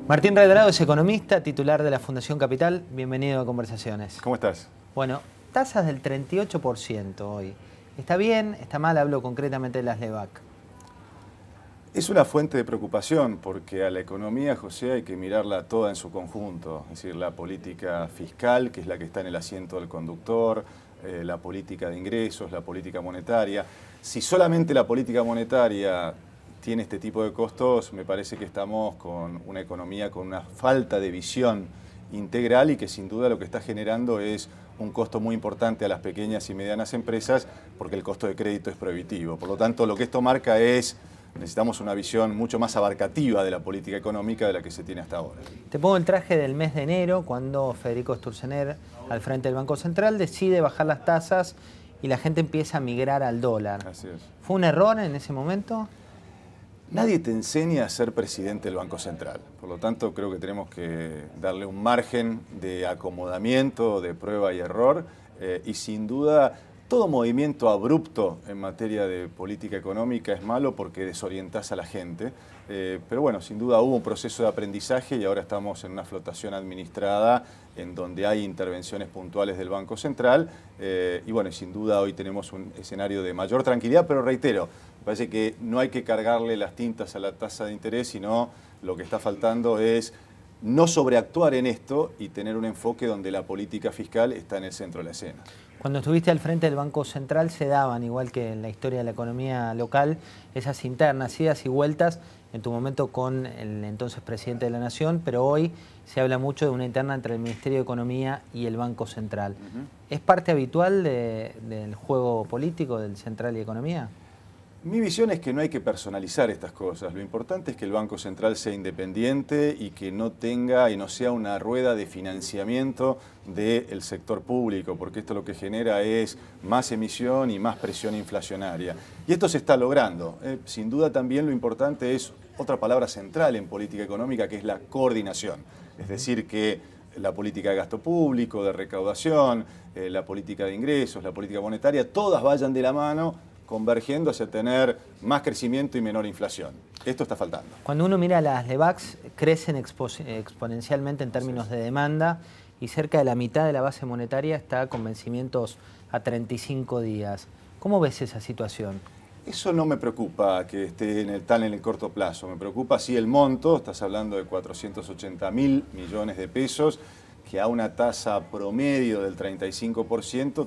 Martín Redrado es economista, titular de la Fundación Capital. Bienvenido a Conversaciones. ¿Cómo estás? Bueno, tasas del 38% hoy. ¿Está bien? ¿Está mal? Hablo concretamente de las LEVAC. Es una fuente de preocupación porque a la economía, José, hay que mirarla toda en su conjunto. Es decir, la política fiscal, que es la que está en el asiento del conductor, la política de ingresos, la política monetaria. Si solamente la política monetaria tiene este tipo de costos, me parece que estamos con una economía con una falta de visión integral y que sin duda lo que está generando es un costo muy importante a las pequeñas y medianas empresas porque el costo de crédito es prohibitivo. Por lo tanto, lo que esto marca es necesitamos una visión mucho más abarcativa de la política económica de la que se tiene hasta ahora. Te pongo el traje del mes de enero, cuando Federico Sturzenegger, al frente del Banco Central, decide bajar las tasas y la gente empieza a migrar al dólar. Así es. ¿Fue un error en ese momento? Nadie te enseña a ser presidente del Banco Central. Por lo tanto, creo que tenemos que darle un margen de acomodamiento, de prueba y error. Y sin duda, todo movimiento abrupto en materia de política económica es malo porque desorientás a la gente. Pero bueno, sin duda hubo un proceso de aprendizaje y ahora estamos en una flotación administrada en donde hay intervenciones puntuales del Banco Central. Y bueno, sin duda hoy tenemos un escenario de mayor tranquilidad, pero reitero, me parece que no hay que cargarle las tintas a la tasa de interés, sino lo que está faltando es no sobreactuar en esto y tener un enfoque donde la política fiscal está en el centro de la escena. Cuando estuviste al frente del Banco Central se daban, igual que en la historia de la economía local, esas internas, idas y vueltas, en tu momento con el entonces presidente de la Nación, pero hoy se habla mucho de una interna entre el Ministerio de Economía y el Banco Central. ¿Es parte habitual del juego político del Central y Economía? Mi visión es que no hay que personalizar estas cosas. Lo importante es que el Banco Central sea independiente y que no tenga y no sea una rueda de financiamiento del sector público, porque esto lo que genera es más emisión y más presión inflacionaria. Y esto se está logrando. Sin duda también lo importante es otra palabra central en política económica, que es la coordinación. Es decir, que la política de gasto público, de recaudación, la política de ingresos, la política monetaria, todas vayan de la mano convergiendo hacia tener más crecimiento y menor inflación. Esto está faltando. Cuando uno mira las LEVACs, crecen exponencialmente en términos de demanda y cerca de la mitad de la base monetaria está con vencimientos a 35 días. ¿Cómo ves esa situación? Eso no me preocupa que esté tan en el corto plazo. Me preocupa sí el monto, estás hablando de 480.000 millones de pesos, que a una tasa promedio del 35%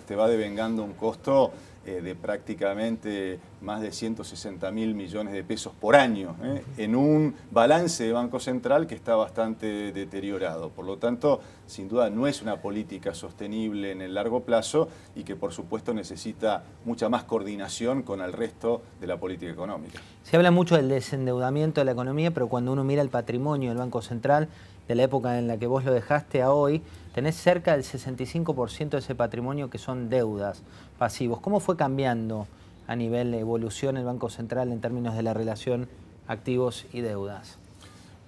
te va devengando un costo de prácticamente más de 160.000 millones de pesos por año, en un balance de Banco Central que está bastante deteriorado. Por lo tanto, sin duda no es una política sostenible en el largo plazo y que por supuesto necesita mucha más coordinación con el resto de la política económica. Se habla mucho del desendeudamiento de la economía, pero cuando uno mira el patrimonio del Banco Central, de la época en la que vos lo dejaste a hoy, tenés cerca del 65% de ese patrimonio que son deudas, pasivos. ¿Cómo fue cambiando a nivel de evolución el Banco Central en términos de la relación activos y deudas?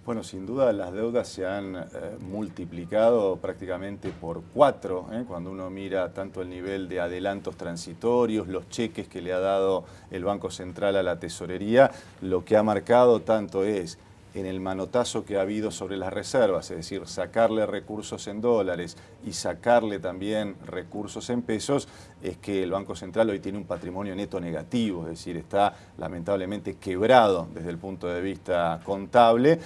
Bueno, sin duda las deudas se han multiplicado prácticamente por 4, cuando uno mira tanto el nivel de adelantos transitorios, los cheques que le ha dado el Banco Central a la tesorería, lo que ha marcado tanto es en el manotazo que ha habido sobre las reservas, es decir, sacarle recursos en dólares y sacarle también recursos en pesos, es que el Banco Central hoy tiene un patrimonio neto negativo, es decir, está lamentablemente quebrado desde el punto de vista contable.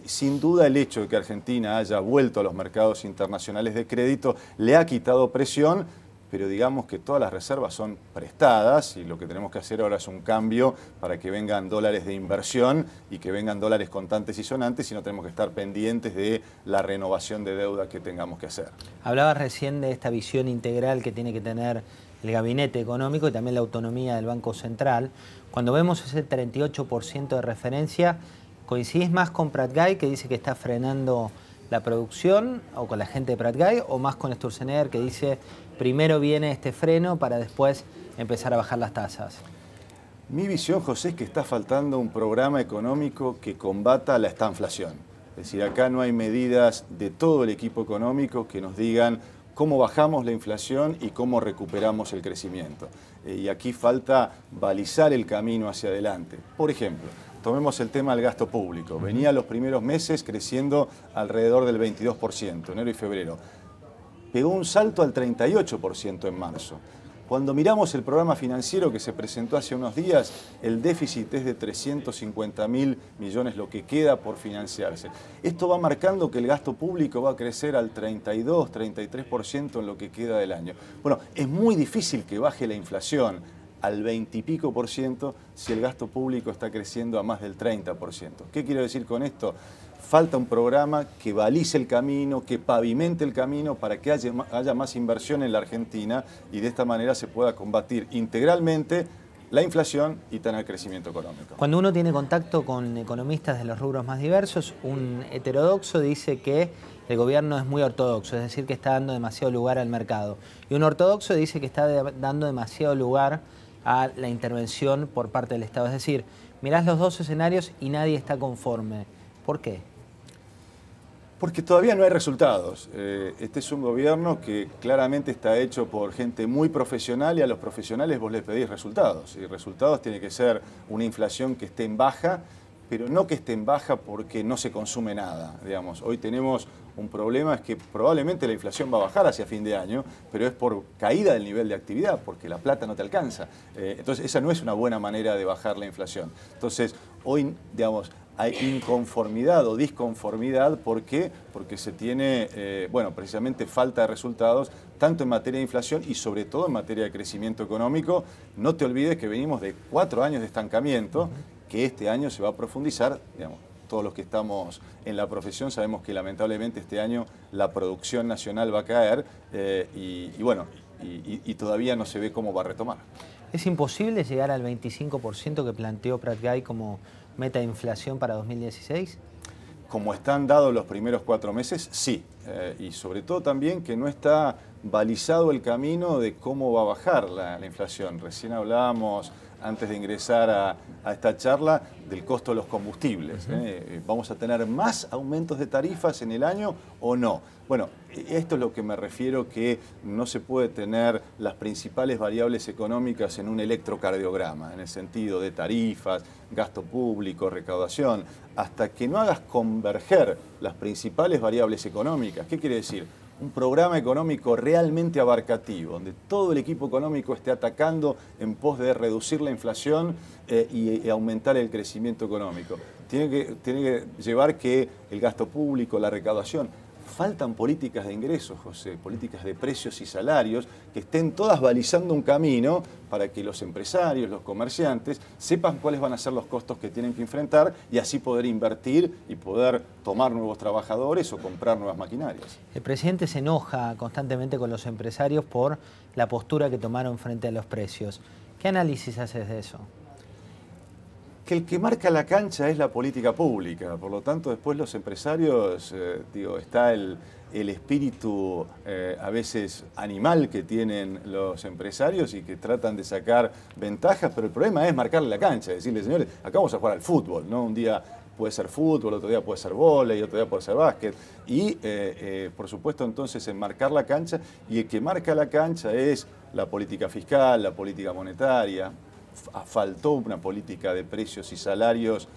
Sin duda el hecho de que Argentina haya vuelto a los mercados internacionales de crédito le ha quitado presión, pero digamos que todas las reservas son prestadas y lo que tenemos que hacer ahora es un cambio para que vengan dólares de inversión y que vengan dólares contantes y sonantes y no tenemos que estar pendientes de la renovación de deuda que tengamos que hacer. Hablabas recién de esta visión integral que tiene que tener el gabinete económico y también la autonomía del Banco Central. Cuando vemos ese 38% de referencia, ¿coincidís más con Pratgay, que dice que está frenando la producción, o con la gente de Pratgay, o más con Sturzenegger, que dice primero viene este freno para después empezar a bajar las tasas? Mi visión, José, es que está faltando un programa económico que combata la estanflación. Es decir, acá no hay medidas de todo el equipo económico que nos digan cómo bajamos la inflación y cómo recuperamos el crecimiento. Y aquí falta balizar el camino hacia adelante. Por ejemplo, tomemos el tema del gasto público. Venía los primeros meses creciendo alrededor del 22%, enero y febrero. Pegó un salto al 38% en marzo. Cuando miramos el programa financiero que se presentó hace unos días, el déficit es de 350.000 millones, lo que queda por financiarse. Esto va marcando que el gasto público va a crecer al 32, 33% en lo que queda del año. Bueno, es muy difícil que baje la inflación al 20 y pico por ciento si el gasto público está creciendo a más del 30%. ¿Qué quiero decir con esto? Falta un programa que balice el camino, que pavimente el camino para que haya más inversión en la Argentina y de esta manera se pueda combatir integralmente la inflación y tener el crecimiento económico. Cuando uno tiene contacto con economistas de los rubros más diversos, un heterodoxo dice que el gobierno es muy ortodoxo, es decir, que está dando demasiado lugar al mercado. Y un ortodoxo dice que está dando demasiado lugar a la intervención por parte del Estado. Es decir, mirás los dos escenarios y nadie está conforme. ¿Por qué? Porque todavía no hay resultados. Este es un gobierno que claramente está hecho por gente muy profesional y a los profesionales vos les pedís resultados. Y resultados tiene que ser una inflación que esté en baja, pero no que esté en baja porque no se consume nada. Digamos, hoy tenemos un problema, es que probablemente la inflación va a bajar hacia fin de año, pero es por caída del nivel de actividad, porque la plata no te alcanza. Entonces esa no es una buena manera de bajar la inflación. Entonces hoy, digamos, hay inconformidad o disconformidad. ¿Por qué? Porque se tiene, bueno, precisamente falta de resultados, tanto en materia de inflación y sobre todo en materia de crecimiento económico. No te olvides que venimos de 4 años de estancamiento, que este año se va a profundizar. Digamos, todos los que estamos en la profesión sabemos que lamentablemente este año la producción nacional va a caer y todavía no se ve cómo va a retomar. ¿Es imposible llegar al 25% que planteó Prat Gay como meta de inflación para 2016? Como están dados los primeros 4 meses, sí. Y sobre todo también que no está balizado el camino de cómo va a bajar la inflación. Recién hablábamos, antes de ingresar a esta charla, del costo de los combustibles. ¿Vamos a tener más aumentos de tarifas en el año o no? Bueno, esto es lo que me refiero, que no se puede tener las principales variables económicas en un electrocardiograma, en el sentido de tarifas, gasto público, recaudación, hasta que no hagas converger las principales variables económicas. ¿Qué quiere decir? Un programa económico realmente abarcativo, donde todo el equipo económico esté atacando en pos de reducir la inflación y aumentar el crecimiento económico. Tiene que llevar que el gasto público, la recaudación. Faltan políticas de ingresos, José, políticas de precios y salarios que estén todas balizando un camino para que los empresarios, los comerciantes, sepan cuáles van a ser los costos que tienen que enfrentar y así poder invertir y poder tomar nuevos trabajadores o comprar nuevas maquinarias. El presidente se enoja constantemente con los empresarios por la postura que tomaron frente a los precios. ¿Qué análisis haces de eso? Que el que marca la cancha es la política pública, por lo tanto después los empresarios, está el espíritu a veces animal que tienen los empresarios y que tratan de sacar ventajas, pero el problema es marcarle la cancha, decirle, señores, acá vamos a jugar al fútbol, ¿no? Un día puede ser fútbol, otro día puede ser vóley, otro día puede ser básquet y por supuesto entonces en marcar la cancha, y el que marca la cancha es la política fiscal, la política monetaria. Faltó una política de precios y salarios,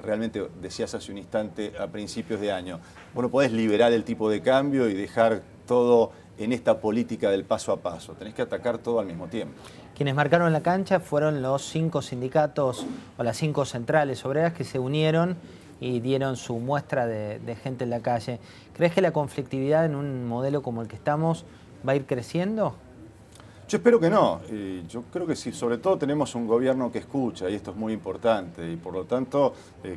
realmente decías hace un instante, a principios de año. Vos no podés liberar el tipo de cambio y dejar todo en esta política del paso a paso, tenés que atacar todo al mismo tiempo. Quienes marcaron la cancha fueron los 5 sindicatos o las 5 centrales obreras que se unieron y dieron su muestra de gente en la calle. ¿Crees que la conflictividad en un modelo como el que estamos va a ir creciendo? Yo espero que no. Yo creo que sí, sobre todo tenemos un gobierno que escucha y esto es muy importante y por lo tanto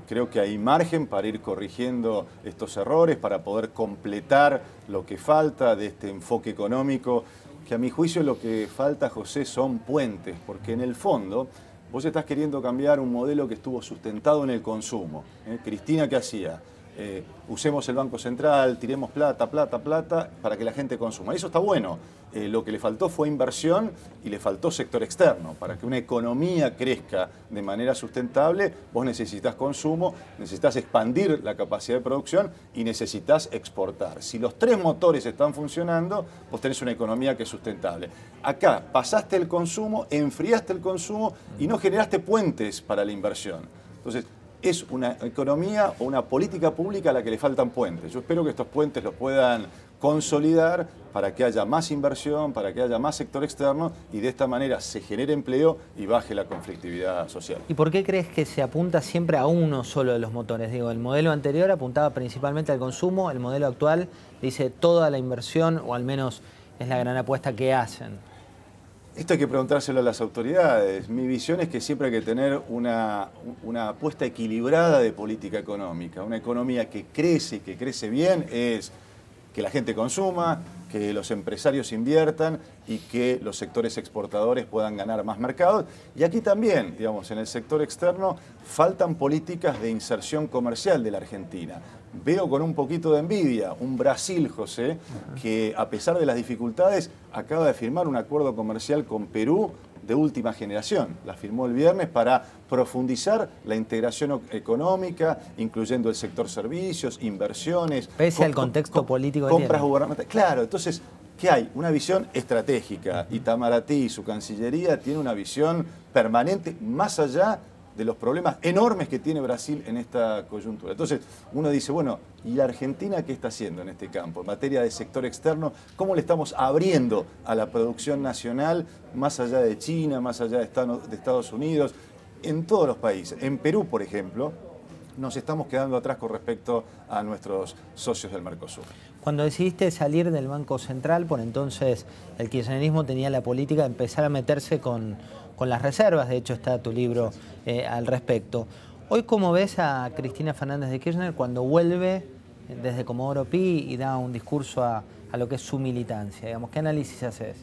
creo que hay margen para ir corrigiendo estos errores, para poder completar lo que falta de este enfoque económico, que a mi juicio lo que falta, José, son puentes, porque en el fondo vos estás queriendo cambiar un modelo que estuvo sustentado en el consumo. Cristina, ¿qué hacía? Usemos el Banco Central, tiremos plata para que la gente consuma. Eso está bueno. Lo que le faltó fue inversión y le faltó sector externo. Para que una economía crezca de manera sustentable, vos necesitas consumo, necesitas expandir la capacidad de producción y necesitas exportar. Si los 3 motores están funcionando, vos tenés una economía que es sustentable. Acá pasaste el consumo, enfriaste el consumo y no generaste puentes para la inversión. Entonces, es una economía o una política pública a la que le faltan puentes. Yo espero que estos puentes los puedan consolidar para que haya más inversión, para que haya más sector externo y de esta manera se genere empleo y baje la conflictividad social. ¿Y por qué crees que se apunta siempre a uno solo de los motores? Digo, el modelo anterior apuntaba principalmente al consumo, el modelo actual dice toda la inversión, o al menos es la gran apuesta que hacen. Esto hay que preguntárselo a las autoridades. Mi visión es que siempre hay que tener una apuesta equilibrada de política económica. Una economía que crece bien, es que la gente consuma, que los empresarios inviertan y que los sectores exportadores puedan ganar más mercados. Y aquí también, digamos, en el sector externo faltan políticas de inserción comercial de la Argentina. Veo con un poquito de envidia un Brasil, José, que a pesar de las dificultades acaba de firmar un acuerdo comercial con Perú de última generación. La firmó el viernes para profundizar la integración económica, incluyendo el sector servicios, inversiones. Pese al contexto político que compras tiene. gubernamentales. Claro, entonces, ¿qué hay? Una visión estratégica. Itamaraty y su Cancillería tienen una visión permanente más allá de los problemas enormes que tiene Brasil en esta coyuntura. Entonces, uno dice, bueno, ¿y la Argentina qué está haciendo en este campo? En materia de sector externo, ¿cómo le estamos abriendo a la producción nacional más allá de China, más allá de Estados Unidos, en todos los países? En Perú, por ejemplo, nos estamos quedando atrás con respecto a nuestros socios del Mercosur. Cuando decidiste salir del Banco Central, por entonces el kirchnerismo tenía la política de empezar a meterse con las reservas, de hecho está tu libro al respecto. Hoy, ¿cómo ves a Cristina Fernández de Kirchner cuando vuelve desde Comodoro Pi y da un discurso a lo que es su militancia? Digamos, ¿qué análisis haces?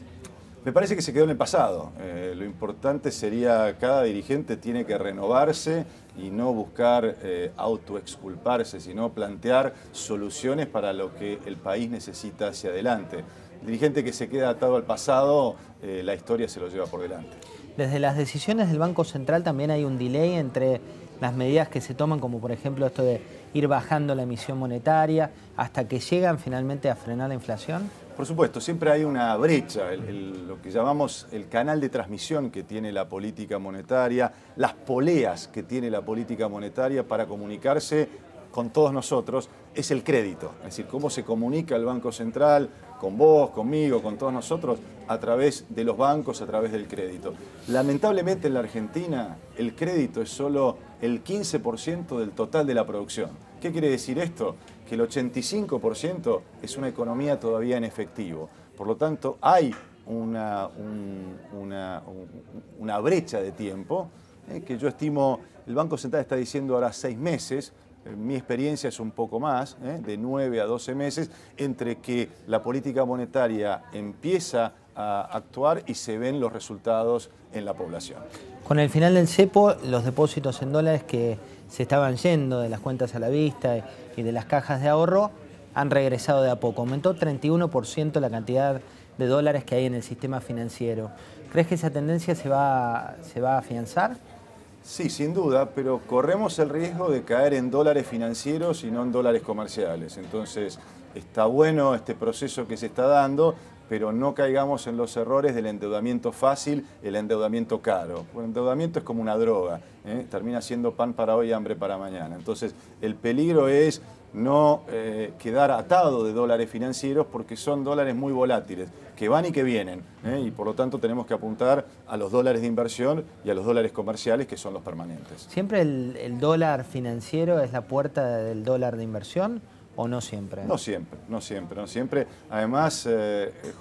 Me parece que se quedó en el pasado. Lo importante sería, cada dirigente tiene que renovarse y no buscar autoexculparse, sino plantear soluciones para lo que el país necesita hacia adelante. El dirigente que se queda atado al pasado, la historia se lo lleva por delante. Desde las decisiones del Banco Central también hay un delay entre las medidas que se toman, como por ejemplo esto de ir bajando la emisión monetaria, hasta que llegan finalmente a frenar la inflación. Por supuesto, siempre hay una brecha, lo que llamamos el canal de transmisión que tiene la política monetaria, las poleas que tiene la política monetaria para comunicarse con todos nosotros, es el crédito. Es decir, cómo se comunica el Banco Central con vos, conmigo, con todos nosotros, a través de los bancos, a través del crédito. Lamentablemente en la Argentina el crédito es solo el 15% del total de la producción. ¿Qué quiere decir esto? Que el 85% es una economía todavía en efectivo. Por lo tanto, hay una brecha de tiempo que yo estimo, el Banco Central está diciendo ahora 6 meses, mi experiencia es un poco más, de 9 a 12 meses, entre que la política monetaria empieza a actuar y se ven los resultados en la población. Con el final del cepo, los depósitos en dólares que se estaban yendo de las cuentas a la vista y de las cajas de ahorro han regresado de a poco. Aumentó 31% la cantidad de dólares que hay en el sistema financiero. ¿Crees que esa tendencia se va a afianzar? Sí, sin duda, pero corremos el riesgo de caer en dólares financieros y no en dólares comerciales. Entonces, está bueno este proceso que se está dando, pero no caigamos en los errores del endeudamiento fácil, el endeudamiento caro. El endeudamiento es como una droga, termina siendo pan para hoy, hambre para mañana. Entonces, el peligro es no quedar atado de dólares financieros porque son dólares muy volátiles, que van y que vienen, y por lo tanto tenemos que apuntar a los dólares de inversión y a los dólares comerciales, que son los permanentes. ¿Siempre el dólar financiero es la puerta del dólar de inversión o no siempre? No siempre, no siempre, no siempre. Además,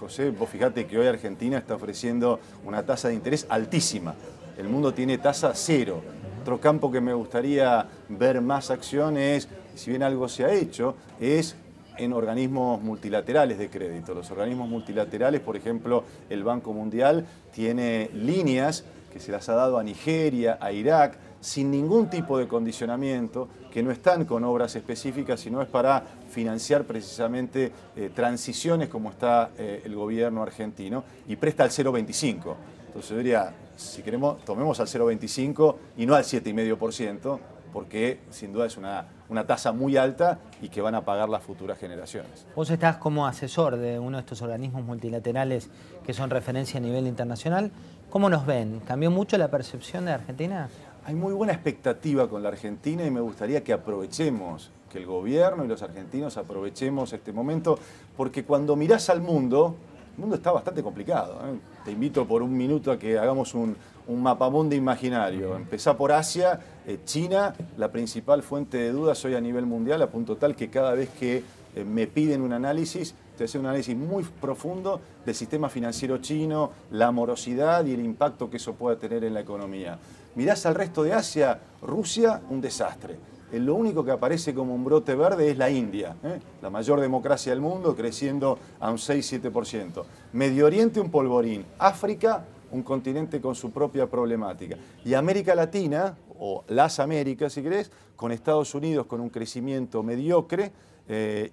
José, vos fijate que hoy Argentina está ofreciendo una tasa de interés altísima. El mundo tiene tasa cero. Otro campo que me gustaría ver más acción es, si bien algo se ha hecho, es en organismos multilaterales de crédito. Los organismos multilaterales, por ejemplo, el Banco Mundial tiene líneas que se las ha dado a Nigeria, a Irak, sin ningún tipo de condicionamiento, que no están con obras específicas, sino es para financiar precisamente transiciones como está el gobierno argentino, y presta al 0,25. Entonces yo diría, si queremos, tomemos al 0,25 y no al 7,5%, porque sin duda es una tasa muy alta y que van a pagar las futuras generaciones. Vos estás como asesor de uno de estos organismos multilaterales que son referencia a nivel internacional. ¿Cómo nos ven? ¿Cambió mucho la percepción de Argentina? Hay muy buena expectativa con la Argentina y me gustaría que aprovechemos, que el gobierno y los argentinos aprovechemos este momento, porque cuando mirás al mundo, el mundo está bastante complicado, ¿eh? Te invito por un minuto a que hagamos un mapamundi imaginario. Empezá por Asia, China, la principal fuente de dudas hoy a nivel mundial, a punto tal que cada vez que me piden un análisis, te hace un análisis muy profundo del sistema financiero chino, la morosidad y el impacto que eso pueda tener en la economía. Mirás al resto de Asia, Rusia, un desastre. Lo único que aparece como un brote verde es la India, la mayor democracia del mundo, creciendo a un 6-7%. Medio Oriente, un polvorín. África, un continente con su propia problemática. Y América Latina, o las Américas si querés, con Estados Unidos con un crecimiento mediocre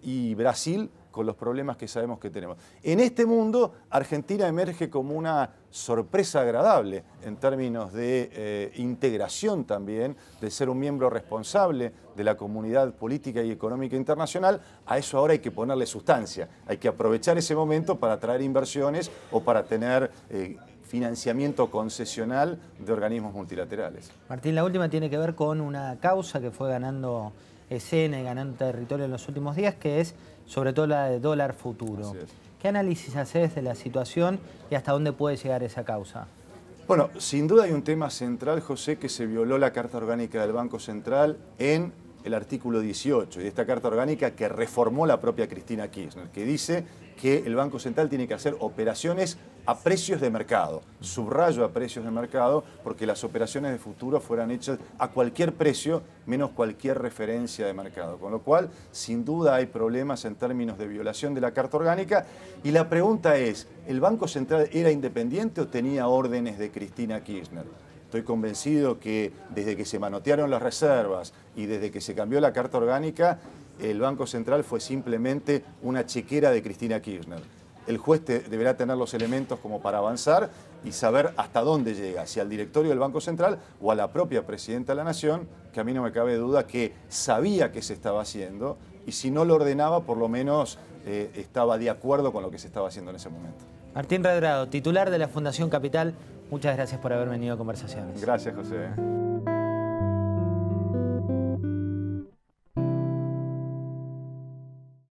y Brasil con los problemas que sabemos que tenemos. En este mundo, Argentina emerge como una sorpresa agradable en términos de integración también, de ser un miembro responsable de la comunidad política y económica internacional. A eso ahora hay que ponerle sustancia, hay que aprovechar ese momento para atraer inversiones o para tener financiamiento concesional de organismos multilaterales. Martín, la última tiene que ver con una causa que fue ganando escena y ganando territorio en los últimos días, que es sobre todo la de dólar futuro. ¿Qué análisis haces de la situación y hasta dónde puede llegar esa causa? Bueno, sin duda hay un tema central, José, que se violó la Carta Orgánica del Banco Central en el artículo 18 y de esta Carta Orgánica que reformó la propia Cristina Kirchner, que dice que el Banco Central tiene que hacer operaciones a precios de mercado. Subrayo a precios de mercado porque las operaciones de futuro fueran hechas a cualquier precio menos cualquier referencia de mercado. Con lo cual, sin duda hay problemas en términos de violación de la Carta Orgánica y la pregunta es, ¿el Banco Central era independiente o tenía órdenes de Cristina Kirchner? Estoy convencido que desde que se manotearon las reservas y desde que se cambió la Carta Orgánica, el Banco Central fue simplemente una chequera de Cristina Kirchner. El juez deberá tener los elementos como para avanzar y saber hasta dónde llega, si al directorio del Banco Central o a la propia Presidenta de la Nación, que a mí no me cabe duda que sabía que se estaba haciendo y si no lo ordenaba, por lo menos estaba de acuerdo con lo que se estaba haciendo en ese momento. Martín Redrado, titular de la Fundación Capital, muchas gracias por haber venido a Conversaciones. Gracias, José.